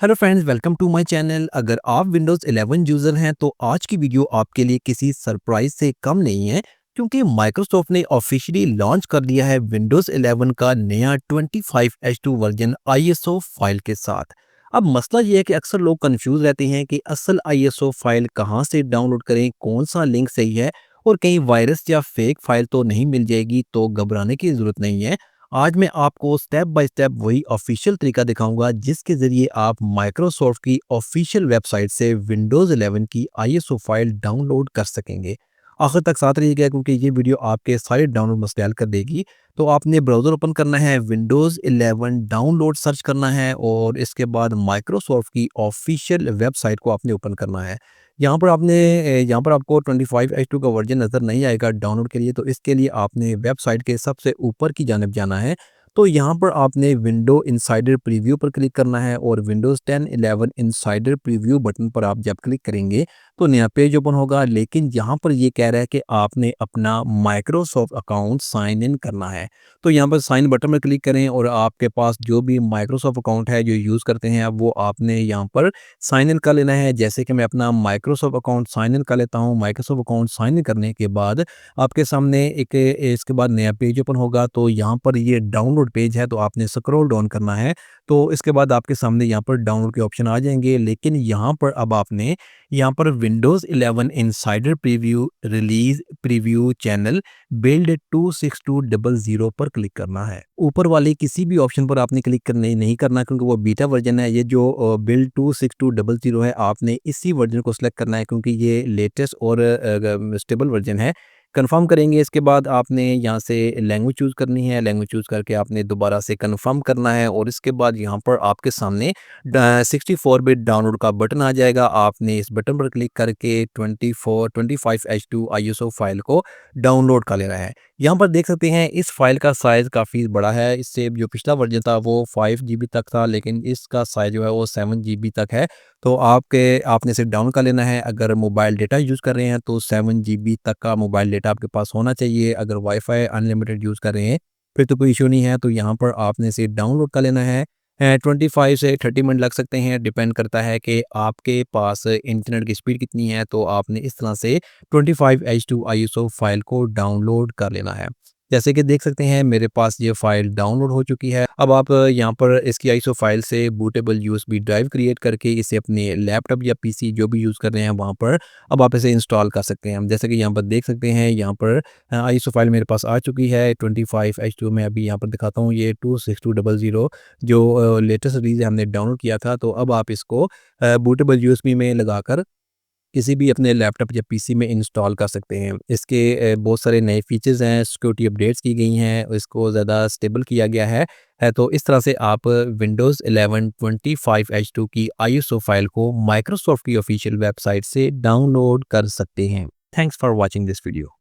Hello friends, welcome to my channel. अगर आप Windows 11 user हैं तो आज की वीडियो आपके लिए किसी सरप्राइज से कम नहीं है, क्योंकि माइक्रोसॉफ्ट ने ऑफिशियली लॉन्च कर दिया है विंडोज़ 11 का नया 25H2 वर्जन आईएसओ फाइल के साथ। अब मसला ये है कि अक्सर लोग कंफ्यूज रहते हैं कि असल आईएसओ फाइल कहाँ से डाउनलोड करें, कौन सा लिंक सही है और कहीं वायरस या फेक फाइल तो नहीं मिल जाएगी। तो घबराने की ज़रूरत नहीं है। आज मैं आपको स्टेप बाय स्टेप वही ऑफिशियल तरीका दिखाऊंगा जिसके ज़रिए आप माइक्रोसॉफ्ट की ऑफिशियल वेबसाइट से विंडोज़ 11 की आईएसओ फाइल डाउनलोड कर सकेंगे। आखिर तक साथ रहिएगा, क्योंकि ये वीडियो आपके सारे डाउनलोड मसले हल कर देगी। तो आपने ब्राउज़र ओपन करना है, विंडोज़ 11 डाउनलोड सर्च करना है और इसके बाद माइक्रोसॉफ्ट की ऑफिशियल वेबसाइट को आपने ओपन करना है। यहाँ पर आपको 25H2 का वर्जन नज़र नहीं आएगा डाउनलोड के लिए, तो इसके लिए आपने वेबसाइट के सबसे ऊपर की जानिब जाना है। तो यहाँ पर आपने विंडो इनसाइडर प्रीव्यू पर क्लिक करना है और विंडोज़ 10 11 इनसाइडर प्रीव्यू बटन पर आप जब क्लिक करेंगे तो नया पेज ओपन होगा। लेकिन यहाँ पर ये कह रहा है कि आपने अपना माइक्रोसॉफ्ट अकाउंट साइन इन करना है। तो यहाँ पर साइन बटन पर क्लिक करें और आपके पास जो भी माइक्रोसॉफ्ट अकाउंट है जो यूज़ करते हैं, अब वो आपने यहाँ पर साइन इन कर लेना है। जैसे कि मैं अपना माइक्रोसॉफ्ट अकाउंट साइन इन कर लेता हूँ। माइक्रोसॉफ्ट अकाउंट साइन इन करने के बाद आपके सामने एक इसके बाद नया पेज ओपन होगा। तो यहाँ पर ये डाउनलोड पेज है, तो आपने स्क्रॉल डाउन करना है। तो इसके बाद आपके सामने यहाँ पर डाउनलोड के ऑप्शन आ जाएंगे। लेकिन यहाँ पर अब आपने यहाँ पर Windows 11 insider preview release preview channel build 26200 पर क्लिक करना है। ऊपर वाले किसी भी ऑप्शन पर आपने क्लिक करने नहीं करना, क्योंकि वो बीटा वर्जन है। ये जो बिल्ड 26200 है, आपने इसी वर्जन को सिलेक्ट करना है, क्योंकि ये लेटेस्ट और स्टेबल वर्जन है। कंफर्म करेंगे, इसके बाद आपने यहाँ से लैंग्वेज चूज़ करनी है। लैंग्वेज चूज़ करके आपने दोबारा से कंफर्म करना है और इसके बाद यहाँ पर आपके सामने 64 बिट डाउनलोड का बटन आ जाएगा। आपने इस बटन पर क्लिक करके 25H2 आईएसओ फाइल को डाउनलोड कर लेना है। यहाँ पर देख सकते हैं इस फाइल का साइज़ काफ़ी बड़ा है। इससे जो पिछला वर्जन था वो 5 जीबी तक था, लेकिन इसका साइज़ जो है वो 7 जीबी तक है। तो आपने इसे डाउन कर लेना है। अगर मोबाइल डेटा यूज़ कर रहे हैं तो 7 जीबी तक का मोबाइल डेटा आपके पास होना चाहिए। अगर वाईफ़ाई अनलिमिटेड यूज़ कर रहे हैं फिर तो कोई इश्यू नहीं है। तो यहाँ पर आपने इसे डाउनलोड कर लेना है। 25 से 30 मिनट लग सकते हैं, डिपेंड करता है कि आपके पास इंटरनेट की स्पीड कितनी है। तो आपने इस तरह से 25H2 आईएसओ फाइल को डाउनलोड कर लेना है। जैसे कि देख सकते हैं मेरे पास ये फाइल डाउनलोड हो चुकी है। अब आप यहाँ पर इसकी आईएसओ फाइल से बूटेबल यूएसबी ड्राइव क्रिएट करके इसे अपने लैपटॉप या पीसी जो भी यूज़ कर रहे हैं वहाँ पर अब आप इसे इंस्टॉल कर सकते हैं। जैसे कि यहाँ पर देख सकते हैं, यहाँ पर आईएसओ फाइल मेरे पास आ चुकी है 25H2 में। अभी यहाँ पर दिखाता हूँ, ये 26200 जो लेटेस्ट रिलीज़ हमने डाउनलोड किया था। तो अब आप इसको बूटेबल यूएसबी में लगाकर किसी भी अपने लैपटॉप या पीसी में इंस्टॉल कर सकते हैं। इसके बहुत सारे नए फीचर्स हैं, सिक्योरिटी अपडेट्स की गई हैं, इसको ज़्यादा स्टेबल किया गया है। तो इस तरह से आप विंडोज़ 11 25H2 की आईएसओ फाइल को माइक्रोसॉफ्ट की ऑफिशियल वेबसाइट से डाउनलोड कर सकते हैं। Thanks for watching this video.